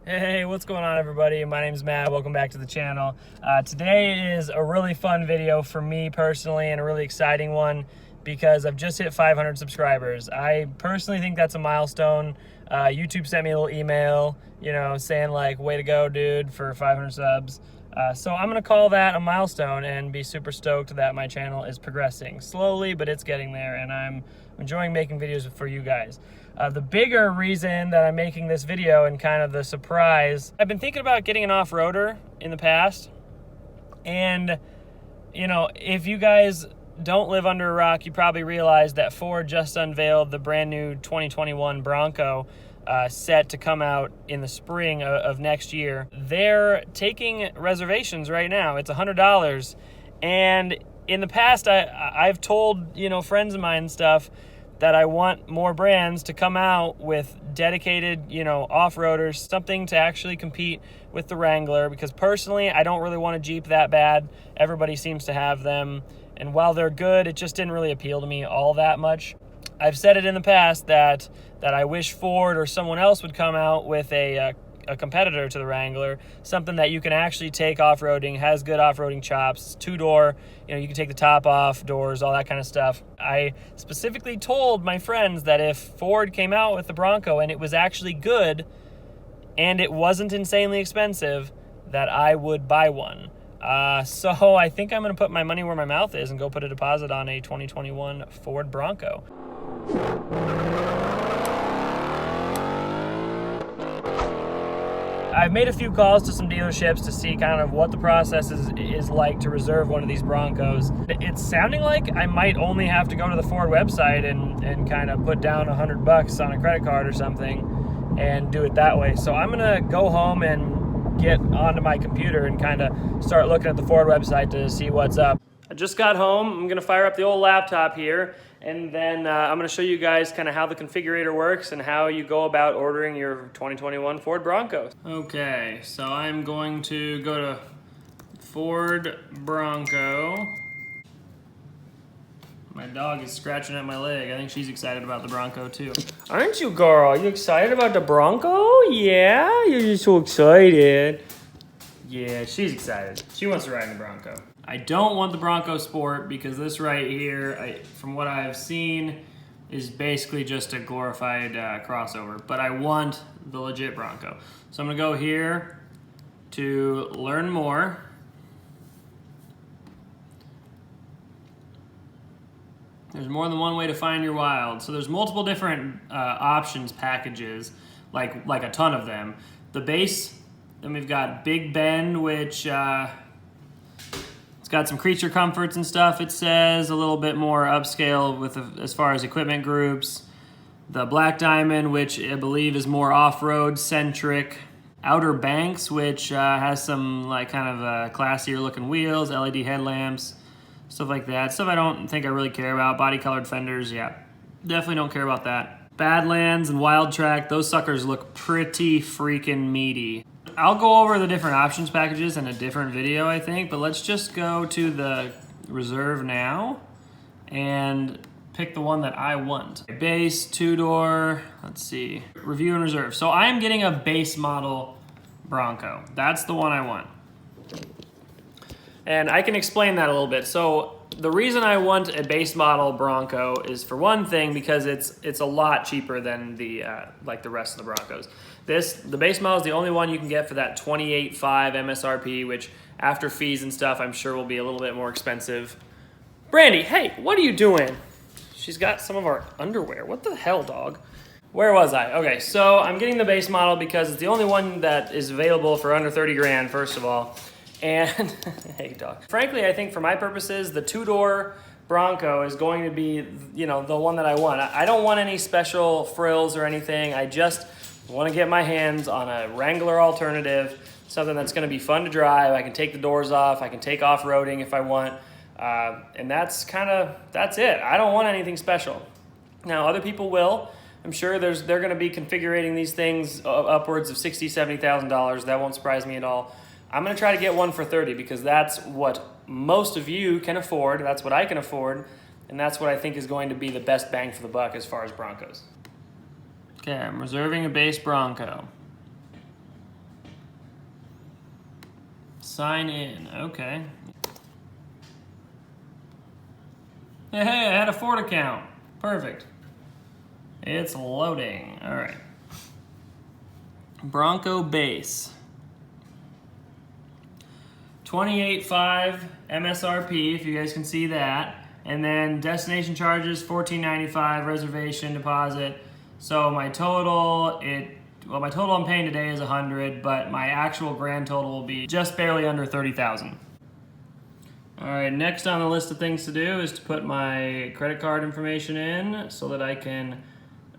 Hey, what's going on, everybody? My name's Matt. Welcome back to the channel. Today is a really fun video for me personally and a really exciting one because I've just hit 500 subscribers. I personally think that's a milestone. YouTube sent me a little email, saying like, way to go, dude, for 500 subs. So I'm going to call that a milestone and be super stoked that my channel is progressing slowly, but it's getting there, and I'm enjoying making videos for you guys. The bigger reason that I'm making this video and kind of the surprise, I've been thinking about getting an off-roader in the past. And, if you guys don't live under a rock, you probably realize that Ford just unveiled the brand new 2021 Bronco set to come out in the spring of next year. They're taking reservations right now. It's $100. And in the past, I've told, friends of mine and stuff, that I want more brands to come out with dedicated, off-roaders, something to actually compete with the Wrangler, because personally, I don't really want a Jeep that bad. Everybody seems to have them, and while they're good, it just didn't really appeal to me all that much. I've said it in the past that I wish Ford or someone else would come out with a competitor to the Wrangler, something that you can actually take off-roading, has good off-roading chops, two-door, you can take the top off, doors, all that kind of stuff. I specifically told my friends that if Ford came out with the Bronco and it was actually good and it wasn't insanely expensive, that I would buy one. So I think I'm going to put my money where my mouth is and go put a deposit on a 2021 Ford Bronco. I've made a few calls to some dealerships to see kind of what the process is like to reserve one of these Broncos. It's sounding like I might only have to go to the Ford website and kind of put down $100 on a credit card or something and do it that way. So I'm gonna go home and get onto my computer and kind of start looking at the Ford website to see what's up. I just got home. I'm gonna fire up the old laptop here, and then I'm gonna show you guys kind of how the configurator works and how you go about ordering your 2021 Ford Bronco. Okay, so I'm going to go to Ford Bronco. My dog is scratching at my leg. I think she's excited about the Bronco too. Aren't you, girl? You excited about the Bronco? Yeah, you're just so excited. Yeah, she's excited. She wants to ride in the Bronco. I don't want the Bronco Sport because this right here, from what I've seen, is basically just a glorified crossover. But I want the legit Bronco. So I'm gonna go here to learn more. There's more than one way to find your wild. So there's multiple different options packages, like a ton of them. The base, then we've got Big Bend, which it's got some creature comforts and stuff, it says, a little bit more upscale with as far as equipment groups. The Black Diamond, which I believe is more off-road centric. Outer Banks, which has some kind of classier looking wheels, LED headlamps, stuff like that. Stuff I don't think I really care about. Body colored fenders, yeah, definitely don't care about that. Badlands and Wild Track, those suckers look pretty freaking meaty. I'll go over the different options packages in a different video, I think, but let's just go to the reserve now and pick the one that I want. Base, two-door, let's see, review and reserve. So I am getting a base model Bronco. That's the one I want. And I can explain that a little bit. So the reason I want a base model Bronco is, for one thing, because it's a lot cheaper than the the rest of the Broncos. The base model is the only one you can get for that $28,500 MSRP, which after fees and stuff, I'm sure will be a little bit more expensive. Brandy, hey, what are you doing? She's got some of our underwear. What the hell, dog? Where was I? Okay, so I'm getting the base model because it's the only one that is available for under 30 grand, first of all. And, hey, dog. Frankly, I think for my purposes, the two-door Bronco is going to be, the one that I want. I don't want any special frills or anything. I just want to get my hands on a Wrangler alternative, something that's going to be fun to drive. I can take the doors off. I can take off-roading if I want. And that's it. I don't want anything special. Now, other people will. I'm sure they're going to be configuring these things upwards of $60,000, $70,000. That won't surprise me at all. I'm going to try to get one for 30 because that's what most of you can afford. That's what I can afford. And that's what I think is going to be the best bang for the buck as far as Broncos. Okay, I'm reserving a base Bronco. Sign in, okay. Hey, I had a Ford account. Perfect. It's loading, all right. Bronco base. 28.5 MSRP, if you guys can see that. And then destination charges, $14.95, reservation deposit. So my total, my total I'm paying today is $100, but my actual grand total will be just barely under $30,000. All right, next on the list of things to do is to put my credit card information in so that I can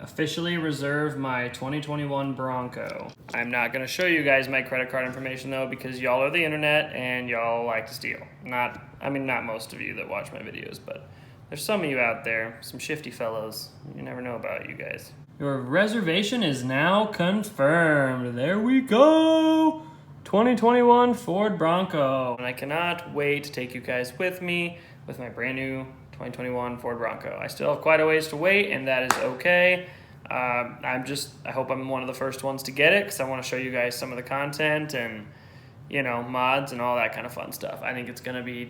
officially reserve my 2021 Bronco. I'm not gonna show you guys my credit card information though, because y'all are the internet and y'all like to steal. Not most of you that watch my videos, but there's some of you out there, some shifty fellows. You never know about you guys. Your reservation is now confirmed. There we go. 2021 Ford Bronco. And I cannot wait to take you guys with me with my brand new 2021 Ford Bronco. I still have quite a ways to wait, and that is okay. I hope I'm one of the first ones to get it, because I want to show you guys some of the content and, you know, mods and all that kind of fun stuff. I think it's gonna be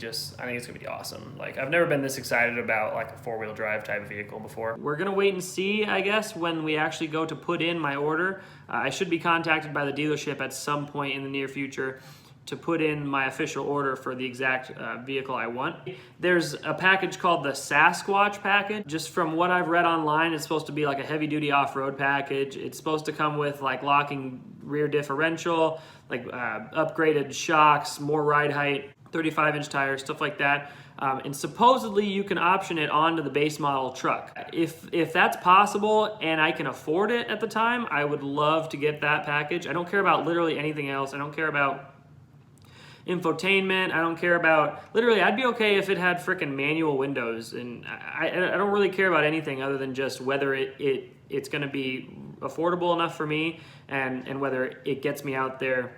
awesome. Like, I've never been this excited about like a four-wheel drive type of vehicle before. We're gonna wait and see, I guess, when we actually go to put in my order. I should be contacted by the dealership at some point in the near future to put in my official order for the exact vehicle I want. There's a package called the Sasquatch package. Just from what I've read online, it's supposed to be like a heavy-duty off-road package. It's supposed to come with like locking rear differential, like upgraded shocks, more ride height, 35-inch tires, stuff like that. And supposedly you can option it onto the base model truck. If that's possible and I can afford it at the time, I would love to get that package. I don't care about literally anything else. I don't care about infotainment. I don't care about, literally, I'd be okay if it had freaking manual windows, and I don't really care about anything other than just whether it's going to be affordable enough for me and whether it gets me out there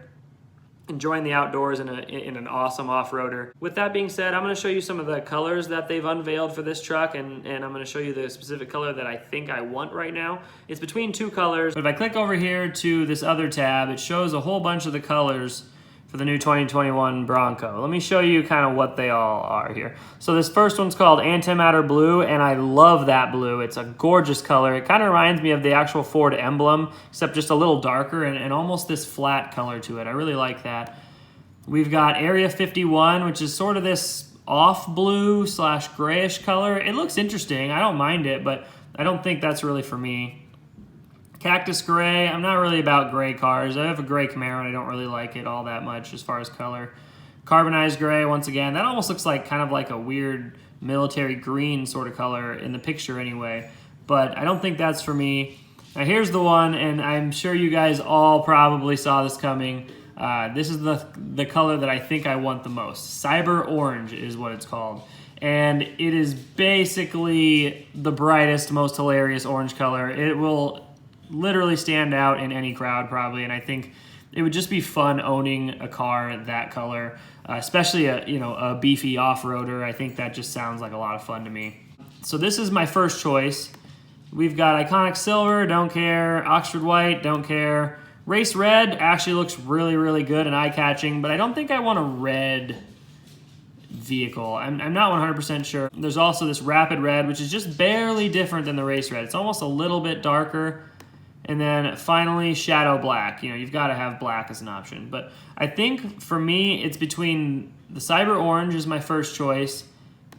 enjoying the outdoors in an awesome off-roader. With that being said, I'm going to show you some of the colors that they've unveiled for this truck, and I'm going to show you the specific color that I think I want right now. It's between two colors, but if I click over here to this other tab, it shows a whole bunch of the colors for the new 2021 Bronco. Let me show you kind of what they all are here. So this first one's called Antimatter Blue, and I love that blue. It's a gorgeous color. It kind of reminds me of the actual Ford emblem, except just a little darker and almost this flat color to it. I really like that. We've got Area 51, which is sort of this off blue / grayish color. It looks interesting. I don't mind it, but I don't think that's really for me. Cactus Gray, I'm not really about gray cars. I have a gray Camaro and I don't really like it all that much as far as color. Carbonized Gray, once again, that almost looks like kind of like a weird military green sort of color in the picture anyway, but I don't think that's for me. Now here's the one, and I'm sure you guys all probably saw this coming. This is the color that I think I want the most. Cyber Orange is what it's called. And it is basically the brightest, most hilarious orange color. It will literally stand out in any crowd probably, and I think it would just be fun owning a car that color, especially a beefy off-roader. I think that just sounds like a lot of fun to me. So this is my first choice. We've got Iconic Silver, don't care. Oxford White, don't care. Race Red actually looks really, really good and eye-catching, but I don't think I want a red vehicle. I'm not 100% sure. There's also this Rapid Red, which is just barely different than the Race Red. It's almost a little bit darker. And then finally, Shadow Black. You know, you've got to have black as an option. But I think for me, it's between the Cyber Orange is my first choice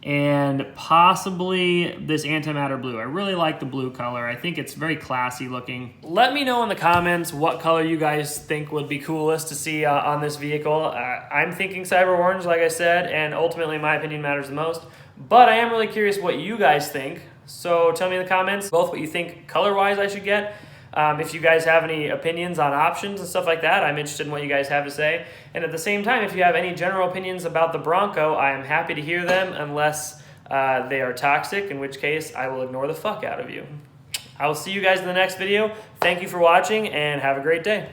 and possibly this Antimatter Blue. I really like the blue color. I think it's very classy looking. Let me know in the comments what color you guys think would be coolest to see on this vehicle. I'm thinking Cyber Orange, like I said, and ultimately my opinion matters the most. But I am really curious what you guys think. So tell me in the comments both what you think color-wise I should get. If you guys have any opinions on options and stuff like that, I'm interested in what you guys have to say. And at the same time, if you have any general opinions about the Bronco, I am happy to hear them unless they are toxic, in which case I will ignore the fuck out of you. I will see you guys in the next video. Thank you for watching and have a great day.